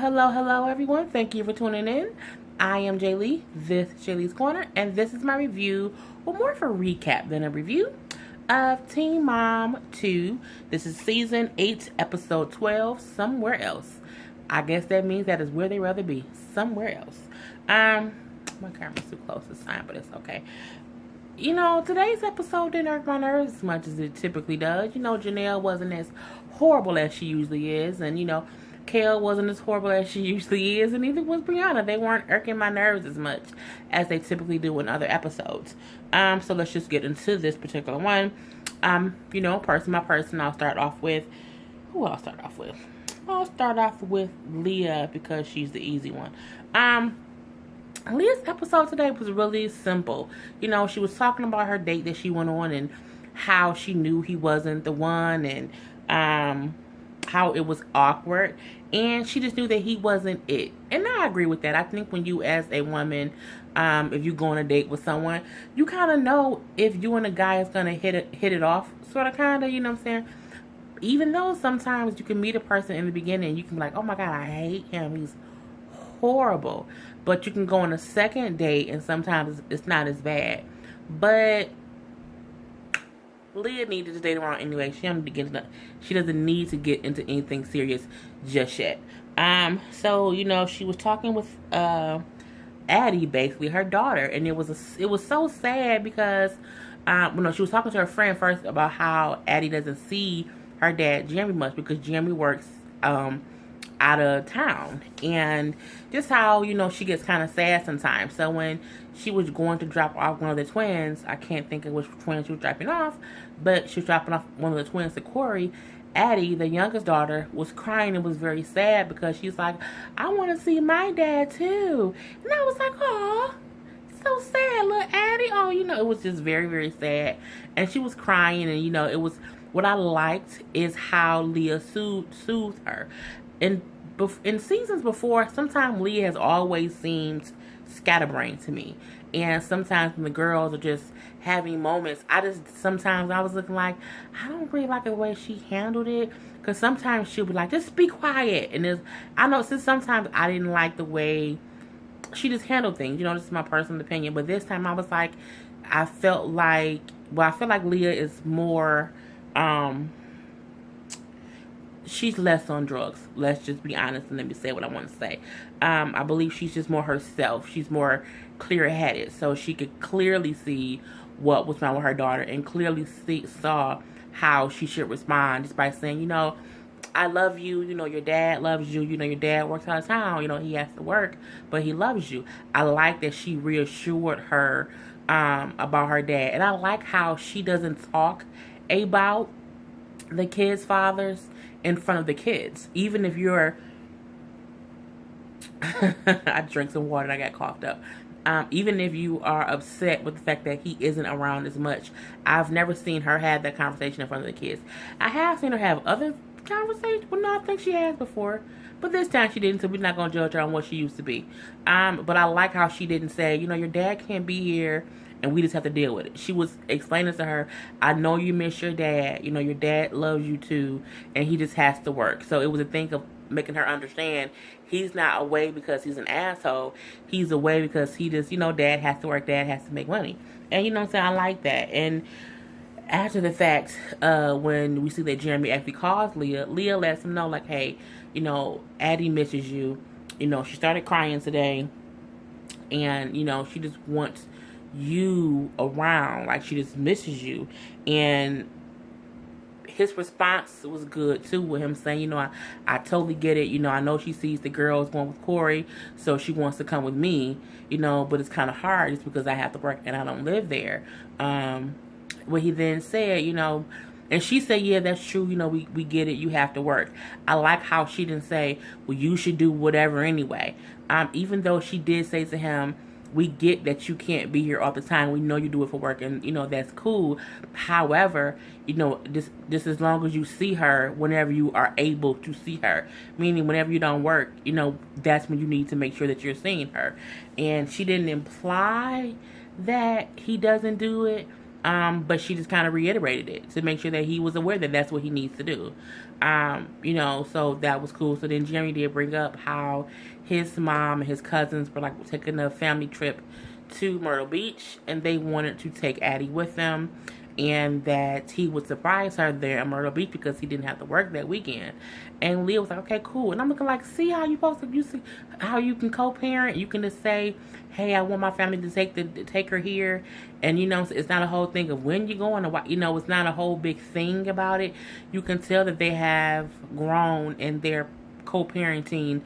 Hello, everyone. Thank you for tuning in. I am Jay Lee. This is Jay Lee's Corner, and this is my review, or more of a recap than a review, of Teen Mom 2. This is Season 8, Episode 12, Somewhere Else. I guess that means that is where they'd rather be, somewhere else. My camera's too close this time, but it's okay. Today's episode didn't hurt my nerves as much as it typically does. Janelle wasn't as horrible as she usually is, and, Kale wasn't as horrible as she usually is, and neither was Brianna. They weren't irking my nerves as much as they typically do in other episodes. So let's just get into this particular one. Person by person, I'll start off with... Who I'll start off with? I'll start off with Leah because she's the easy one. Leah's episode today was really simple. She was talking about her date that she went on and how she knew he wasn't the one, and how it was awkward, and she just knew that he wasn't it. And I agree with that. I think when you, as a woman, if you go on a date with someone, you kind of know if you and a guy is gonna hit it off, sort of, kind of. You know what I'm saying? Even though sometimes you can meet a person in the beginning, you can be like, oh my god, I hate him, he's horrible. But you can go on a second date and sometimes it's not as bad. But Leah needed to date around anyway. She doesn't need to get into anything serious just yet. So she was talking with Addie, basically her daughter, and it was so sad because she was talking to her friend first about how Addie doesn't see her dad Jeremy much because Jeremy works out of town, and just how she gets kind of sad sometimes. So when she was going to drop off one of the twins, I can't think of which twin she was dropping off, but she was dropping off one of the twins to Corey. Addie, the youngest daughter, was crying and was very sad because she's like, I want to see my dad too. And I was like, oh, so sad, little Addie. Oh, it was just very, very sad. And she was crying, and it was, what I liked is how Leah soothed her. In seasons before, sometimes Leah has always seemed scatterbrained to me. And sometimes when the girls are just having moments, sometimes I was looking like, I don't really like the way she handled it. Because sometimes she'll be like, just be quiet. And I know, since sometimes I didn't like the way she just handled things. This is my personal opinion. But this time I was like, I feel like Leah is more... she's less on drugs. Let's just be honest and let me say what I want to say. I believe she's just more herself. She's more clear-headed. So she could clearly see what was wrong with her daughter and clearly saw how she should respond just by saying, I love you. Your dad loves you. Your dad works out of town. He has to work, but he loves you. I like that she reassured her about her dad. And I like how she doesn't talk about the kids' fathers in front of the kids. Even if you're... I drank some water and I got coughed up. Even if you are upset with the fact that he isn't around as much, I've never seen her have that conversation in front of the kids. I have seen her have other conversations. Well, no, I think she has before. But this time she didn't, so we're not going to judge her on what she used to be. But I like how she didn't say, your dad can't be here and we just have to deal with it. She was explaining to her, I know you miss your dad. your dad loves you too, and he just has to work. So it was a thing of making her understand he's not away because he's an asshole. He's away because he just, dad has to work, dad has to make money. And what I'm saying? I like that. And after the fact, when we see that Jeremy actually calls Leah lets him know, like, hey, Addie misses you. She started crying today, and, she just wants you around, like she just misses you. And his response was good too, with him saying, I totally get it. I know she sees the girls going with Corey, so she wants to come with me, but it's kind of hard just because I have to work and I don't live there. What he then said, and she said, yeah, that's true, we get it, you have to work. I like how she didn't say, well, you should do whatever anyway. Even though she did say to him, we get that you can't be here all the time. We know you do it for work, and, that's cool. However, just as long as you see her whenever you are able to see her, meaning whenever you don't work, that's when you need to make sure that you're seeing her. And she didn't imply that he doesn't do it, But she just kind of reiterated it to make sure that he was aware that that's what he needs to do. So that was cool. So then Jeremy did bring up how his mom and his cousins were like taking a family trip to Myrtle Beach, and they wanted to take Addie with them, and that he would surprise her there at Myrtle Beach because he didn't have to work that weekend. And Leah was like, okay, cool. And I'm looking like, see how you see how you can co-parent. You can just say, hey, I want my family to take her here. And, it's not a whole thing of when you're going or what, it's not a whole big thing about it. You can tell that they have grown in their co-parenting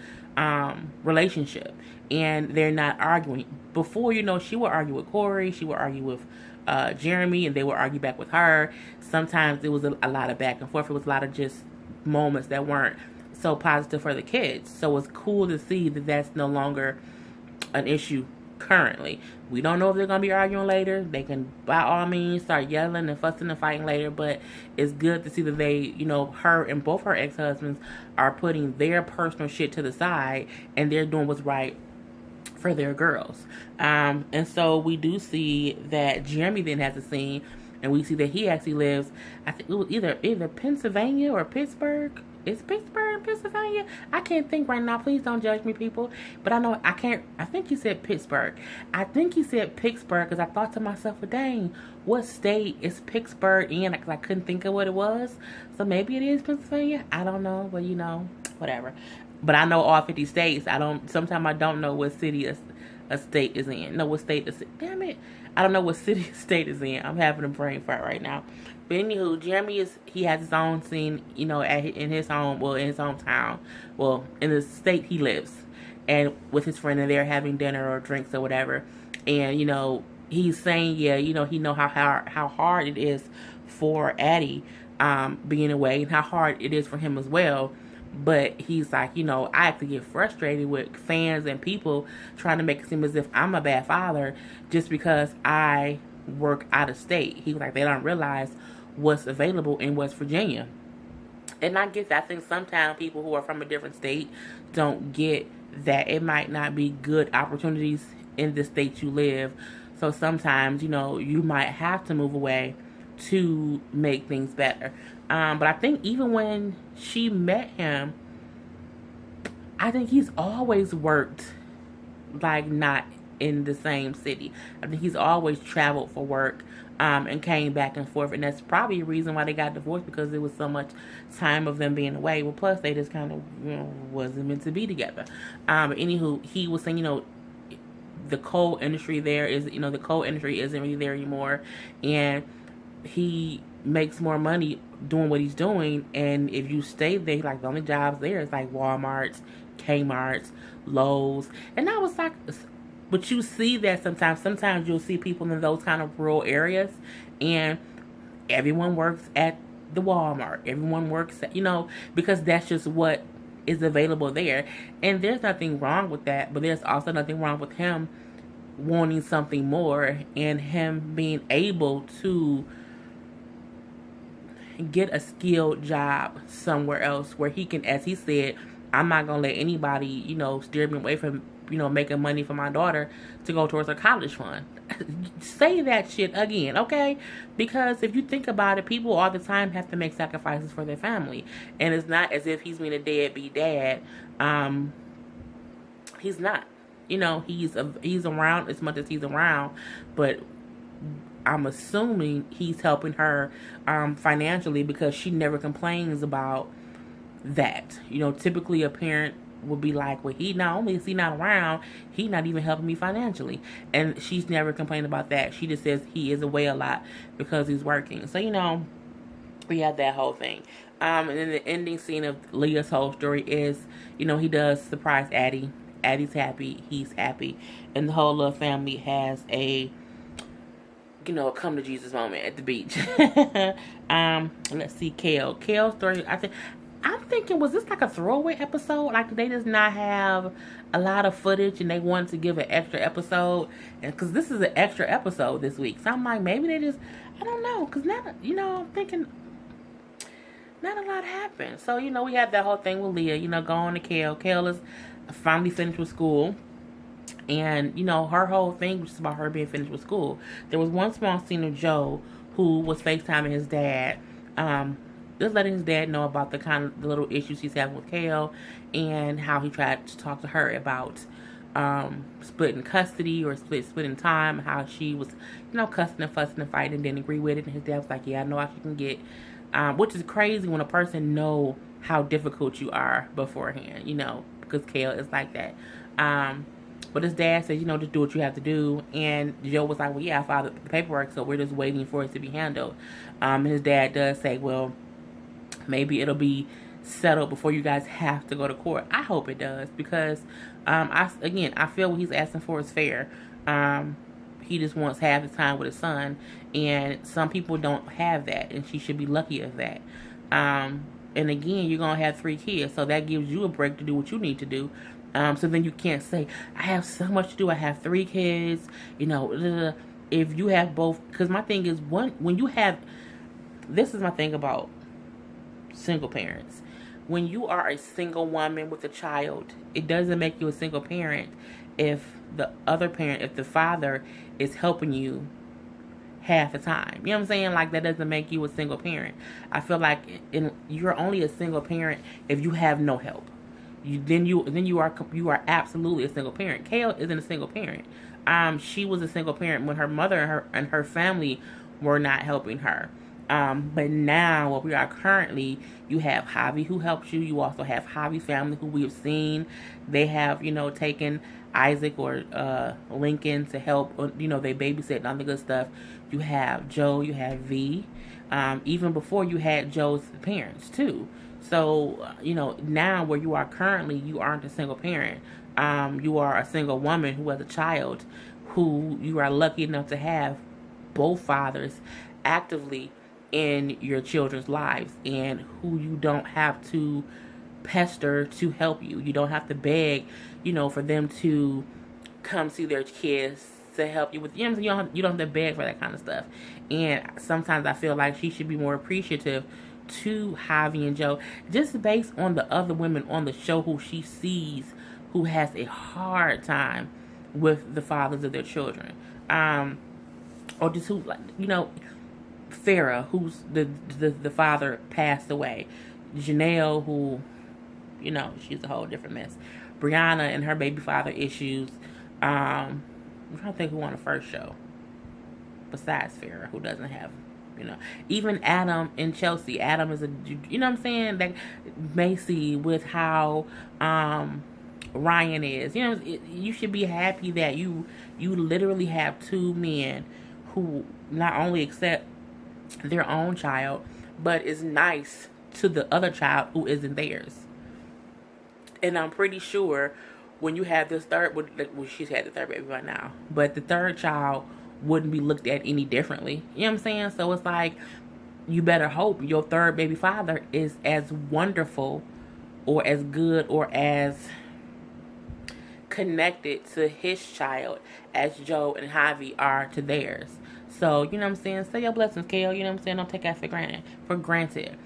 relationship, and they're not arguing. Before, she would argue with Corey, she would argue with Jeremy, and they would argue back with her. Sometimes it was a lot of back and forth. It was a lot of just moments that weren't so positive for the kids. So it's cool to see that that's no longer an issue currently. We don't know if they're going to be arguing later. They can, by all means, start yelling and fussing and fighting later, but it's good to see that they, her and both her ex-husbands are putting their personal shit to the side, and they're doing what's right for their girls. And so we do see that Jeremy then has a scene, and we see that he actually lives, I think it was either Pennsylvania or Pittsburgh. Is Pittsburgh in Pennsylvania? I can't think right now. Please don't judge me, people. But I think he said Pittsburgh. I think he said Pittsburgh because I thought to myself, well, dang, what state is Pittsburgh in? Because I couldn't think of what it was. So maybe it is Pennsylvania. I don't know. But, whatever. But I know all 50 states. Sometimes I don't know what city a state is in. No, what state is it? Damn it. I don't know what city a state is in. I'm having a brain fart right now. But anywho, Jeremy he has his own scene, in his home, in his hometown, in the state he lives, and with his friend, and they're having dinner or drinks or whatever. And, he's saying, he know how hard it is for Addie, being away, and how hard it is for him as well. But he's like, I have to get frustrated with fans and people trying to make it seem as if I'm a bad father just because I work out of state. He was like, they don't realize what's available in West Virginia. And I guess I think sometimes people who are from a different state don't get that it might not be good opportunities in the state you live. So sometimes, you might have to move away to make things better. But I think even when she met him, I think he's always worked like not in the same city. I think he's always traveled for work, and came back and forth, and that's probably a reason why they got divorced, because it was so much time of them being away. Well, plus they just kind of wasn't meant to be together. But anywho, he was saying, the coal industry there is, the coal industry isn't really there anymore, and he makes more money doing what he's doing. And if you stay there, like the only jobs there is like Walmart's, Kmart's, Lowe's, and I was like, but you see that sometimes you'll see people in those kind of rural areas, and everyone works at the Walmart. Everyone works at, because that's just what is available there. And there's nothing wrong with that, but there's also nothing wrong with him wanting something more, and him being able to get a skilled job somewhere else where he can, as he said, I'm not going to let anybody, steer me away from, making money for my daughter to go towards her college fund. Say that shit again, okay? Because if you think about it, people all the time have to make sacrifices for their family. And it's not as if he's being a deadbeat dad. He's not. He's around as much as he's around, but I'm assuming he's helping her financially, because she never complains about that. Typically a parent would be like, well, he not only is he not around, he not even helping me financially. And she's never complained about that. She just says he is away a lot because he's working. So, we have that whole thing. And then the ending scene of Leah's whole story is, he does surprise Addie. Addie's happy. He's happy. And the whole little family has a come to Jesus moment at the beach. Let's see, Kale's story. I'm thinking, was this like a throwaway episode? Like, they just not have a lot of footage and they wanted to give an extra episode? And because this is an extra episode this week. So I'm like, maybe they just, I don't know. Because now, I'm thinking not a lot happened. So, we had that whole thing with Leah, going to Kale. Kale is finally finished with school. And, her whole thing was just about her being finished with school. There was one small scene of Joe who was FaceTiming his dad, just letting his dad know about the little issues he's having with Kale, and how he tried to talk to her about splitting custody or splitting time, how she was, cussing and fussing and fighting and didn't agree with it. And his dad was like, yeah, I know how she can get, which is crazy when a person know how difficult you are beforehand, because Kale is like that. But his dad said, just do what you have to do. And Joe was like, well, yeah, I filed the paperwork, so we're just waiting for it to be handled. And his dad does say, well, maybe it'll be settled before you guys have to go to court. I hope it does, because I feel what he's asking for is fair. He just wants half the time with his son, and some people don't have that, and she should be lucky of that. And again, you're gonna have 3 kids, so that gives you a break to do what you need to do. So then you can't say, I have so much to do, I have 3 kids, if you have both. Because my thing is, when you have, this is my thing about single parents. When you are a single woman with a child, it doesn't make you a single parent if the other parent, if the father is helping you half the time. You know what I'm saying? Like, that doesn't make you a single parent. I feel like you're only a single parent if you have no help. You are absolutely a single parent. Kale isn't a single parent. She was a single parent when her mother and her family were not helping her. But now, what we are currently, you have Javi who helps you. You also have Javi family who we have seen. They have, taken Isaac or Lincoln to help. They babysit and all the good stuff. You have Joe. You have V. Even before, you had Joe's parents too. So, now where you are currently, you aren't a single parent. You are a single woman who has a child, who you are lucky enough to have both fathers actively in your children's lives, and who you don't have to pester to help you. You don't have to beg, for them to come see their kids to help you with, you don't have to beg for that kind of stuff. And sometimes I feel like she should be more appreciative to Javi and Joe, just based on the other women on the show who she sees who has a hard time with the fathers of their children, or just who, Farrah, who's the father passed away. Janelle, who, she's a whole different mess. Brianna and her baby father issues. I'm trying to think who on the first show besides Farrah, who doesn't have, even Adam and Chelsea. Adam is what I'm saying? Like Macy with how Ryan is. You should be happy that you literally have 2 men who not only accept their own child, but is nice to the other child who isn't theirs. And I'm pretty sure when you have this third, well, she's had the third baby right now, but the third child wouldn't be looked at any differently. You know what I'm saying? So it's like, you better hope your third baby father is as wonderful or as good or as connected to his child as Joe and Javi are to theirs. So, you know what I'm saying? Say your blessings, Kale. You know what I'm saying? Don't take that for granted.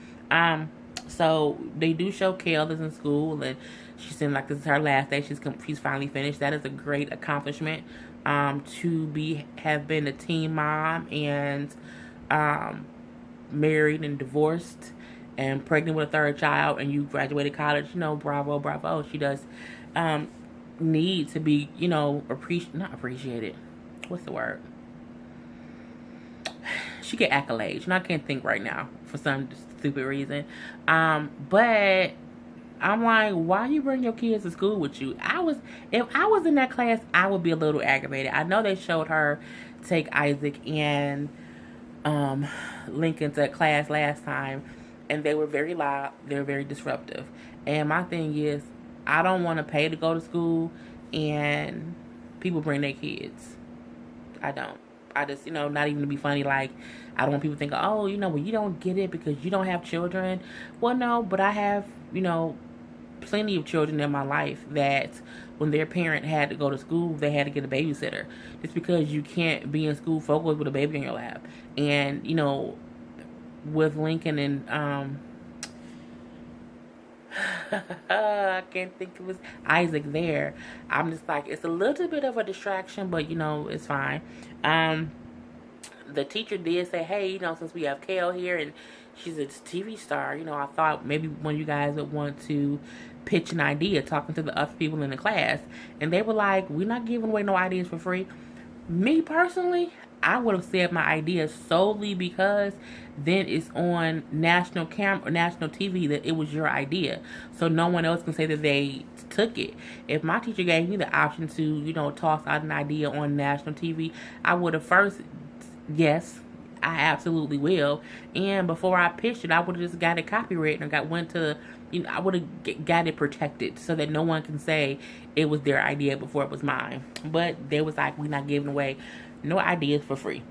So they do show Kale is in school, and she seemed like this is her last day. She's finally finished. That is a great accomplishment. To have been a teen mom and married and divorced and pregnant with a third child, and you graduated college. Bravo. She does need to be, not appreciated. What's the word? She get accolades. I can't think right now for some stupid reason. But I'm like, why you bring your kids to school with you? If I was in that class, I would be a little aggravated. I know they showed her take Isaac and Lincoln to class last time, and they were very loud. They were very disruptive. And my thing is, I don't want to pay to go to school and people bring their kids. I don't. I just, not even to be funny, like, I don't want people to think, oh, well, you don't get it because you don't have children. Well, no, but I have, plenty of children in my life that when their parent had to go to school, they had to get a babysitter. Just because you can't be in school focused with a baby in your lap. And, with Lincoln and I can't think it was Isaac there. I'm just like, it's a little bit of a distraction, but it's fine. Um, the teacher did say, hey, since we have Kale here and she's a TV star, I thought maybe one of you guys would want to pitch an idea talking to the other people in the class. And they were like, we're not giving away no ideas for free. Me personally, I would have said my idea solely because then it's on national camera or national TV that it was your idea. So no one else can say that they took it. If my teacher gave me the option to, toss out an idea on national TV, I would have first, yes, I absolutely will. And before I pitched it, I would have just got it copywritten or went to, I would have got it protected so that no one can say it was their idea before it was mine. But they was like, we're not giving away no ideas for free.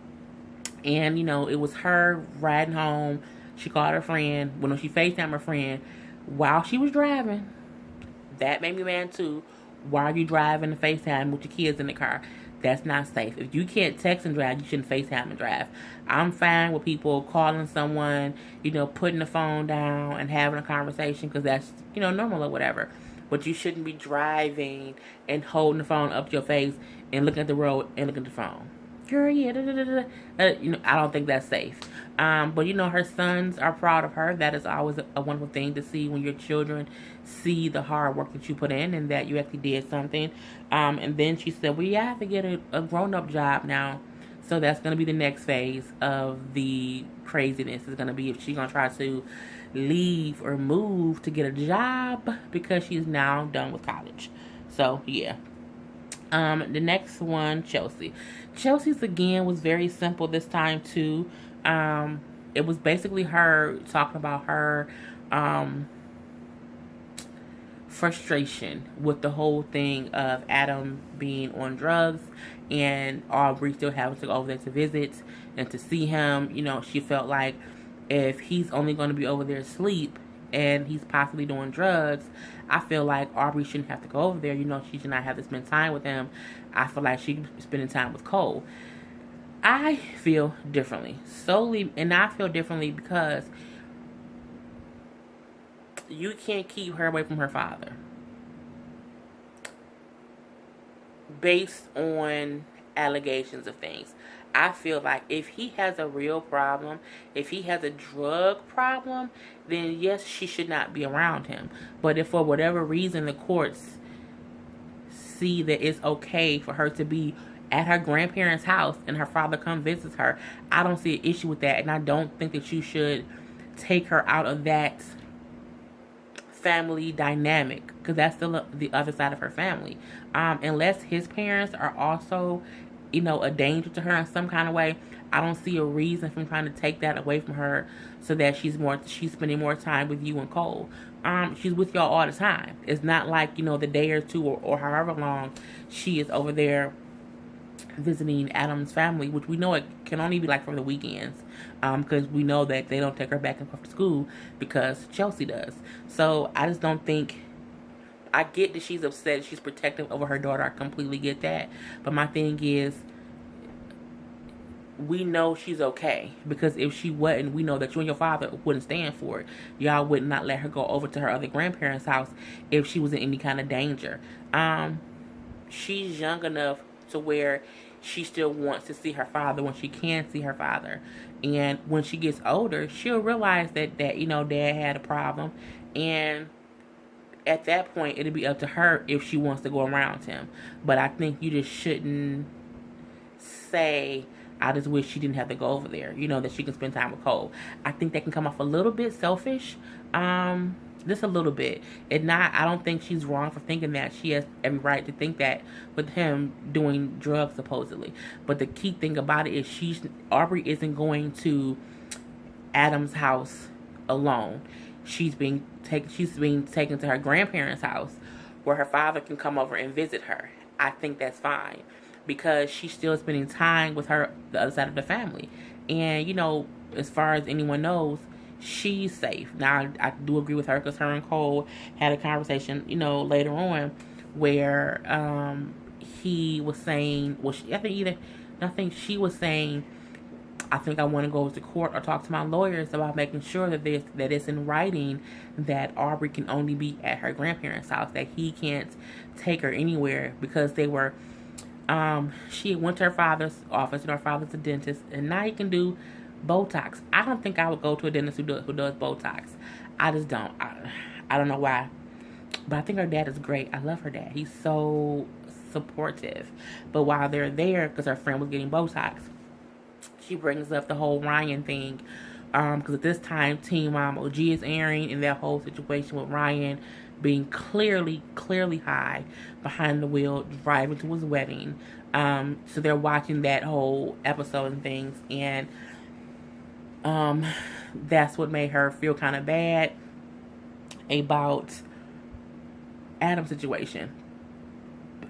And, it was her riding home. She called her friend. When she FaceTimed her friend while she was driving. That made me mad too. Why are you driving and FaceTime with your kids in the car? That's not safe. If you can't text and drive, you shouldn't FaceTime and drive. I'm fine with people calling someone, putting the phone down and having a conversation because that's, normal or whatever. But you shouldn't be driving and holding the phone up to your face and looking at the road and looking at the phone. Girl, yeah, da, da, da, da. I don't think that's safe. But her sons are proud of her. That is always a wonderful thing to see when your children see the hard work that you put in and that you actually did something. And then she said, well, you have to get a grown-up job now. So that's going to be the next phase of the craziness. Is going to be if she's going to try to leave or move to get a job because she's now done with college. So, yeah. The next one, Chelsea. Chelsea's again was very simple this time too. It was basically her talking about her frustration with the whole thing of Adam being on drugs and Aubrey still having to go over there to visit and to see him. She felt like if he's only going to be over there asleep and he's possibly doing drugs, I feel like Aubrey shouldn't have to go over there. She should not have to spend time with him. I feel like she should be spending time with Cole. I feel differently. And I feel differently because you can't keep her away from her father based on allegations of things. I feel like if he has a real problem, if he has a drug problem, then yes, she should not be around him. But if for whatever reason the courts see that it's okay for her to be at her grandparents' house and her father come visits her, I don't see an issue with that. And I don't think that you should take her out of that family dynamic because that's still the other side of her family. Unless his parents are also a danger to her in some kind of way, I don't see a reason from trying to take that away from her so that she's spending more time with you and Cole. She's with y'all all the time. It's not like, the day or two or however long she is over there visiting Adam's family, which we know it can only be like for the weekends, because we know that they don't take her back and forth to school because Chelsea does. So I just don't think, I get that she's upset, she's protective over her daughter, I completely get that, but my thing is, we know she's okay, because if she wasn't, we know that you and your father wouldn't stand for it. Y'all would not let her go over to her other grandparents' house if she was in any kind of danger. She's young enough to where she still wants to see her father when she can see her father, and when she gets older, she'll realize that dad had a problem, and at that point it'll be up to her if she wants to go around him. But I think you just shouldn't say, I just wish she didn't have to go over there, that she can spend time with Cole. I think that can come off a little bit selfish, just a little bit. I don't think she's wrong for thinking that. She has every right to think that with him doing drugs supposedly. But the key thing about it is Aubrey isn't going to Adam's house alone. She's being taken to her grandparents' house where her father can come over and visit her. I think that's fine because she's still spending time with the other side of the family. And, as far as anyone knows, she's safe. Now, I do agree with her because her and Cole had a conversation, later on where he was saying, I think she was saying I think I want to go to court or talk to my lawyers about making sure that it's in writing that Aubrey can only be at her grandparents' house, that he can't take her anywhere because they were. She went to her father's office, and her father's a dentist, and now he can do Botox. I don't think I would go to a dentist who does Botox. I just don't. I don't know why, but I think her dad is great. I love her dad. He's so supportive. But while they're there, because her friend was getting Botox, she brings up the whole Ryan thing. Because at this time, Teen Mom OG is airing, and that whole situation with Ryan being clearly high behind the wheel, driving to his wedding. So they're watching that whole episode and things, and that's what made her feel kind of bad about Adam's situation,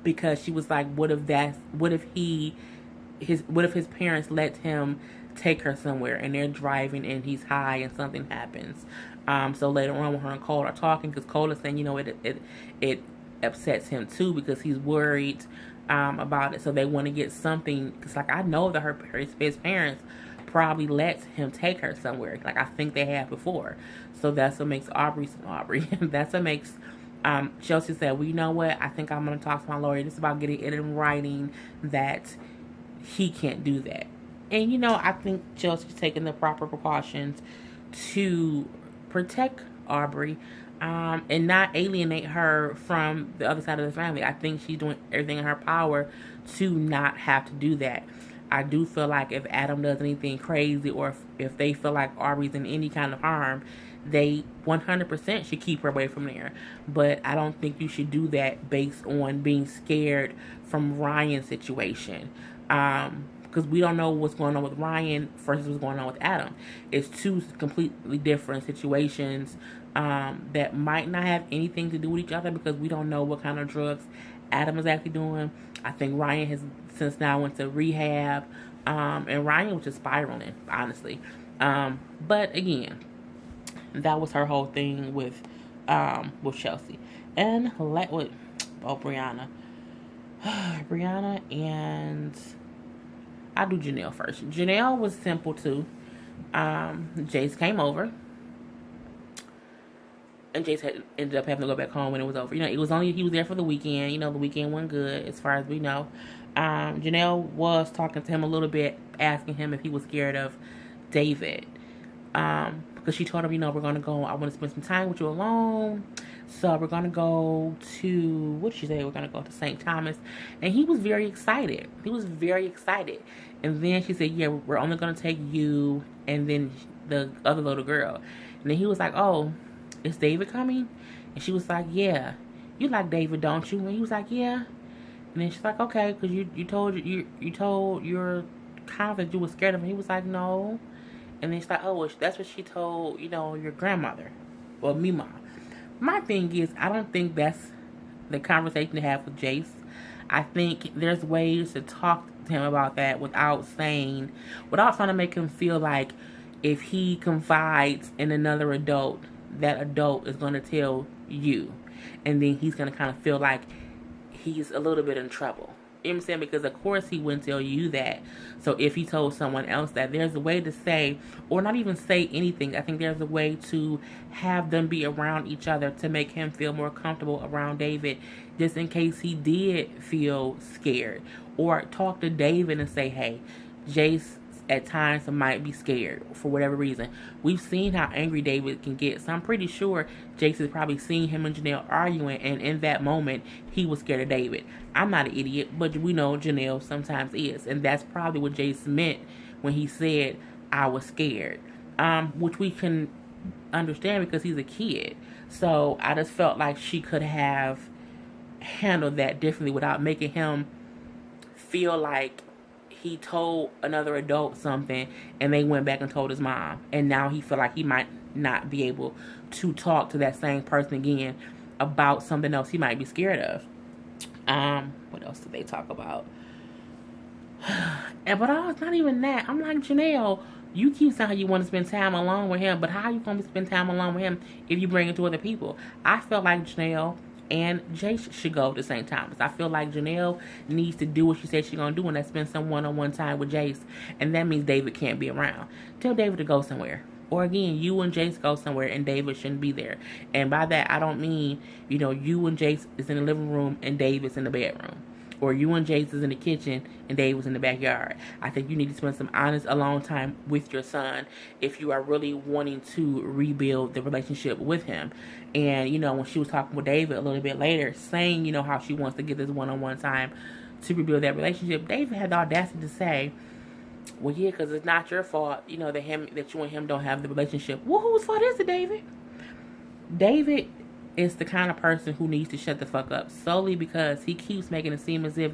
because she was like, what if his parents let him take her somewhere and they're driving and he's high and something happens. So later on when her and Cole are talking, because Cole is saying, it upsets him too because he's worried about it. So they want to get something, because like I know that his parents probably let him take her somewhere. Like I think they have before. So that's what makes Aubrey. That's what makes Chelsea said, well, you know what? I think I'm going to talk to my lawyer. It's about getting it in writing that he can't do that. And, I think Chelsea's taking the proper precautions to protect Aubrey and not alienate her from the other side of the family. I think she's doing everything in her power to not have to do that. I do feel like if Adam does anything crazy, or if they feel like Aubrey's in any kind of harm, they 100% should keep her away from there. But I don't think you should do that based on being scared from Ryan's situation. Because we don't know what's going on with Ryan versus what's going on with Adam. It's two completely different situations that might not have anything to do with each other, because we don't know what kind of drugs Adam is actually doing. I think Ryan has since now went to rehab, and Ryan was just spiraling, honestly. But again, that was her whole thing with Chelsea. And Brianna. Brianna and I'll do Janelle first. Janelle was simple too. Jace came over, and Jace ended up having to go back home when it was over. He was there for the weekend. The weekend went good as far as we know. Janelle was talking to him a little bit, asking him if he was scared of David. Because she told him, we're going to go, I want to spend some time with you alone. So we're going to go to, what did she say? We're going to go to St. Thomas. And he was very excited. And then she said, yeah, we're only going to take you and then the other little girl. And then he was like, oh, is David coming? And she was like, yeah. You like David, don't you? And he was like, yeah. And then she's like, okay, because you told your kind that you were scared of him. He was like, no. And then she's like, oh, well, that's what she told, your grandmother. Well, Mima. My thing is, I don't think that's the conversation to have with Jace. I think there's ways to talk to him about that without trying to make him feel like if he confides in another adult, that adult is going to tell you. And then he's going to kind of feel like he's a little bit in trouble. You know what I'm saying? Because of course he wouldn't tell you that. So if he told someone else that, there's a way to say, or not even say anything. I think there's a way to have them be around each other to make him feel more comfortable around David, just in case he did feel scared. Or talk to David and say, hey, Jace at times might be scared for whatever reason. We've seen how angry David can get, so I'm pretty sure Jace has probably seen him and Janelle arguing, and in that moment he was scared of David. I'm not an idiot, but we know Janelle sometimes is, and that's probably what Jace meant when he said I was scared, which we can understand because he's a kid. So I just felt like she could have handled that differently without making him feel like he told another adult something and they went back and told his mom, and now he feel like he might not be able to talk to that same person again about something else he might be scared of. What else did they talk about? But it's not even that. I'm like, Janelle, you keep saying how you want to spend time alone with him, but how are you going to spend time alone with him if you bring it to other people? I felt like Janelle and Jace should go at the same time. Because I feel like Janelle needs to do what she said she's going to do, and that's spend some one-on-one time with Jace. And that means David can't be around. Tell David to go somewhere. Or again, you and Jace go somewhere and David shouldn't be there. And by that, I don't mean, you and Jace is in the living room and David's in the bedroom. Or you and Jace is in the kitchen and David's in the backyard. I think you need to spend some honest, alone time with your son if you are really wanting to rebuild the relationship with him. And, when she was talking with David a little bit later, saying, how she wants to get this one-on-one time to rebuild that relationship, David had the audacity to say, well, yeah, because it's not your fault, that you and him don't have the relationship. Well, whose fault is it, David? David is the kind of person who needs to shut the fuck up solely because he keeps making it seem as if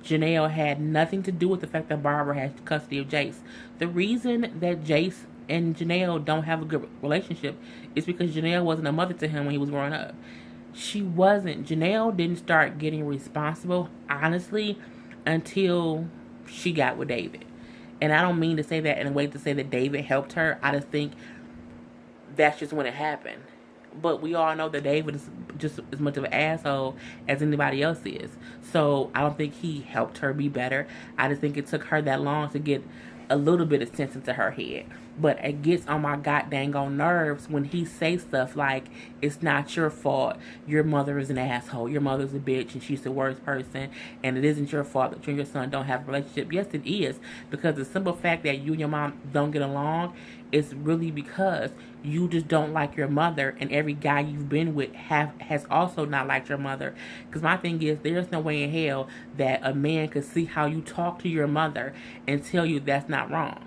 Janelle had nothing to do with the fact that Barbara has custody of Jace. The reason that Jace and Janelle don't have a good relationship is because Janelle wasn't a mother to him when he was growing up. She wasn't. Janelle didn't start getting responsible, honestly, until she got with David. And I don't mean to say that in a way to say that David helped her. I just think that's just when it happened. But we all know that David is just as much of an asshole as anybody else is. So I don't think he helped her be better. I just think it took her that long to get a little bit of sense into her head. But it gets on my goddamn nerves when he says stuff like, it's not your fault. Your mother is an asshole. Your mother's a bitch and she's the worst person. And it isn't your fault that you and your son don't have a relationship. Yes, it is. Because the simple fact that you and your mom don't get along is really because you just don't like your mother. And every guy you've been with has also not liked your mother. Because my thing is, there's no way in hell that a man could see how you talk to your mother and tell you that's not wrong.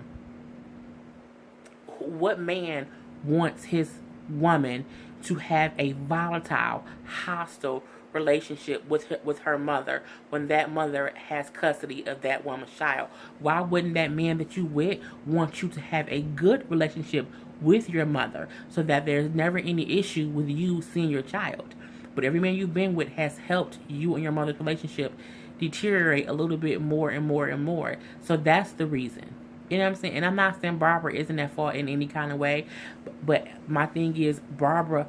What man wants his woman to have a volatile, hostile relationship with her mother when that mother has custody of that woman's child? Why wouldn't that man that you with want you to have a good relationship with your mother so that there's never any issue with you seeing your child? But every man you've been with has helped you and your mother's relationship deteriorate a little bit more and more and more. So that's the reason. You know what I'm saying? And I'm not saying Barbara isn't at fault in any kind of way. But my thing is, Barbara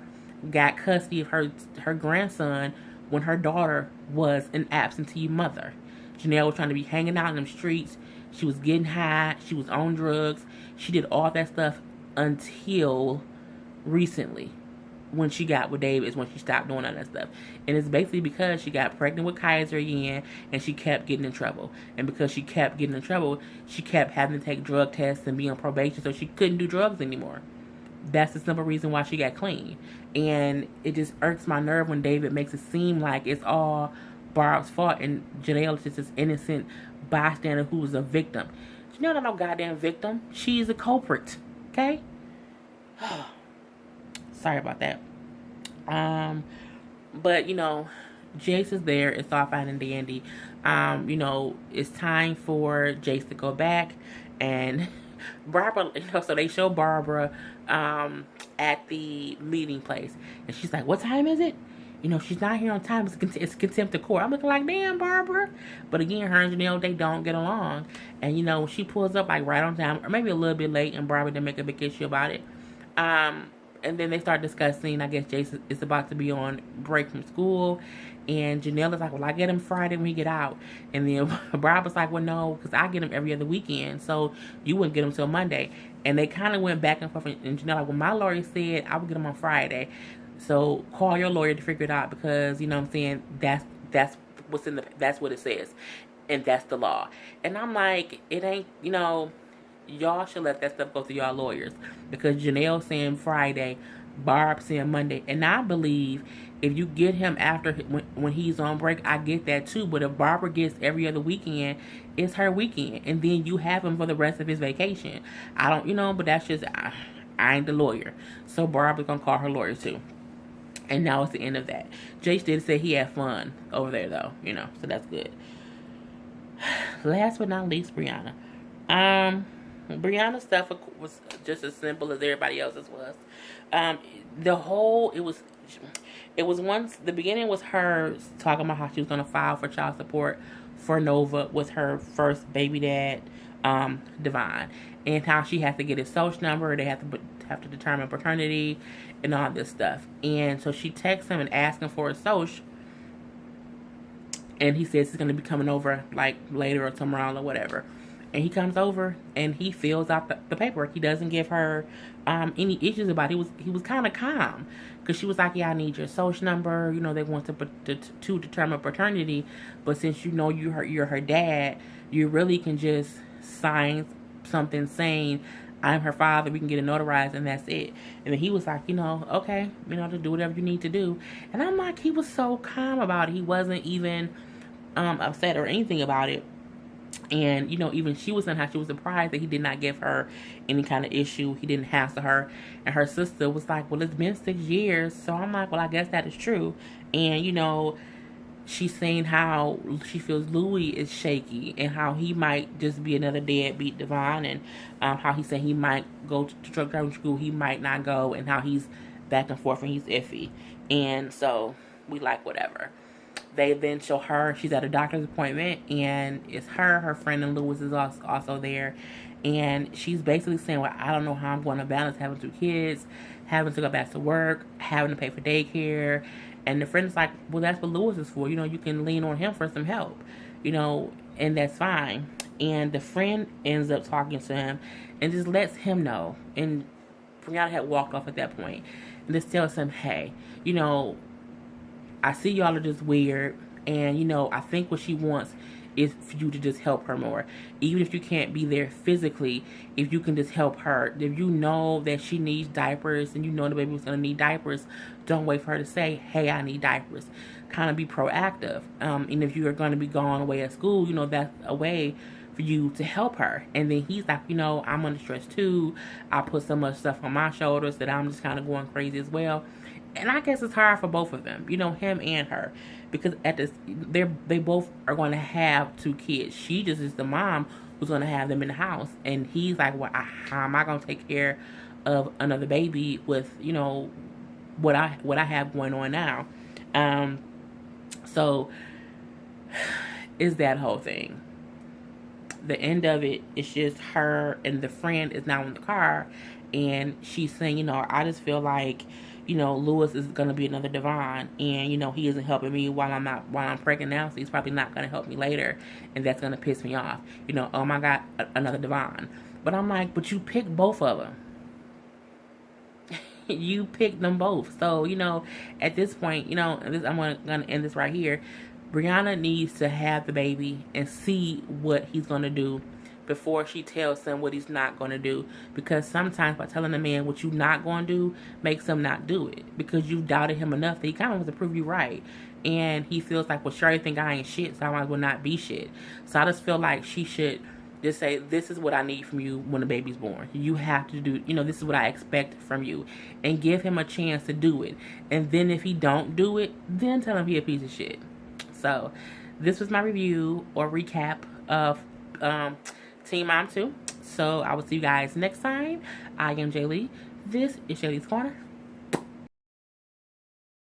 got custody of her grandson when her daughter was an absentee mother. Janelle was trying to be hanging out in them streets. She was getting high. She was on drugs. She did all that stuff until recently. When she got with David is when she stopped doing all that stuff. And it's basically because she got pregnant with Kaiser again and she kept getting in trouble. And because she kept getting in trouble, she kept having to take drug tests and be on probation so she couldn't do drugs anymore. That's the simple reason why she got clean. And it just irks my nerve when David makes it seem like it's all Barb's fault and Janelle is just this innocent bystander who was a victim. Janelle not no goddamn victim. She's a culprit. Okay? Sorry about that. But Jace is there. It's all fine and dandy. It's time for Jace to go back, and Barbara. So they show Barbara at the meeting place, and she's like, "What time is it?" She's not here on time. It's contempt of court. I'm looking like, damn, Barbara. But again, her and Janelle, they don't get along, and when she pulls up like right on time, or maybe a little bit late, and Barbara didn't make a big issue about it. And then they start discussing, I guess Jason is about to be on break from school. And Janelle is like, well, I get him Friday when we get out. And then Barbara's like, well, no, because I get him every other weekend. So you wouldn't get him till Monday. And they kind of went back and forth. And Janelle like, well, my lawyer said I would get him on Friday. So call your lawyer to figure it out because, you know what I'm saying, that's what it says. And that's the law. And I'm like, it ain't, y'all should let that stuff go to y'all lawyers because Janelle saying Friday, Barb saying Monday, and I believe if you get him after when he's on break, I get that too. But if Barbara gets every other weekend, it's her weekend, and then you have him for the rest of his vacation. I don't, but that's just I ain't the lawyer, so Barbara's gonna call her lawyer too. And now it's the end of that. Jace did say he had fun over there though, so that's good. Last but not least, Brianna. Brianna's stuff was just as simple as everybody else's was. The beginning was her talking about how she was going to file for child support for Nova with her first baby dad, Devon, and how she has to get his social number. They have to determine paternity and all this stuff. And so she texts him and asks him for his social. And he says he's going to be coming over like later or tomorrow or whatever. And he comes over and he fills out the paperwork. He doesn't give her any issues about it. He was kind of calm, because she was like, yeah, I need your social number. You know, they want to determine paternity, but since you know you're her dad, you really can just sign something saying I'm her father. We can get it notarized, and that's it. And then he was like, you know, okay, you know, to do whatever you need to do. And I'm like, he was so calm about it. He wasn't even upset or anything about it. And, you know, even she was saying how she was surprised that he did not give her any kind of issue. He didn't hassle her. And her sister was like, well, it's been 6 years. So I'm like, well, I guess that is true. And, you know, she's saying how she feels Louis is shaky and how he might just be another deadbeat Devon. And how he said he might go to truck driving school, he might not go. And how he's back and forth and he's iffy. And so we like whatever. They then show her, she's at a doctor's appointment, and it's her friend, and Lewis is also there. And she's basically saying, well, I don't know how I'm going to balance having 2 kids, having to go back to work, having to pay for daycare. And the friend is like, well, that's what Lewis is for. You know, you can lean on him for some help, you know, and that's fine. And the friend ends up talking to him and just lets him know. And Brianna had walked off at that point. And just tells him, hey, you know, I see y'all are just weird, and, you know, I think what she wants is for you to just help her more. Even if you can't be there physically, if you can just help her. If you know that she needs diapers and you know the baby was going to need diapers, don't wait for her to say, hey, I need diapers. Kind of be proactive. And if you are going to be gone away at school, you know, that's a way for you to help her. And then he's like, you know, I'm under stress too. I put so much stuff on my shoulders that I'm just kind of going crazy as well. And I guess it's hard for both of them, you know, him and her, because they both are going to have 2 kids. She just is the mom who's going to have them in the house, and he's like, well, how am I going to take care of another baby with, you know, what I have going on now? So is that whole thing. The end of it is just her and the friend is now in the car, and she's saying, you know, I just feel like, you know, Lewis is going to be another Devon, and, you know, he isn't helping me while I'm pregnant now, so he's probably not going to help me later, and that's going to piss me off. You know, oh my God, another Devon. But I'm like, but you picked both of them. You picked them both. So, you know, at this point, you know, I'm going to end this right here. Brianna needs to have the baby and see what he's going to do before she tells him what he's not going to do. Because sometimes by telling a man what you're not going to do makes him not do it. Because you doubted him enough that he kind of wants to prove you right. And he feels like, well, sure, you think I ain't shit, so I might as well not be shit. So I just feel like she should just say, this is what I need from you when the baby's born. You have to do, you know, this is what I expect from you. And give him a chance to do it. And then if he don't do it, then tell him he a piece of shit. So this was my review or recap of Teen Mom 2. So I will see you guys next time. I am Jay Lee. This is Jay Lee's Corner.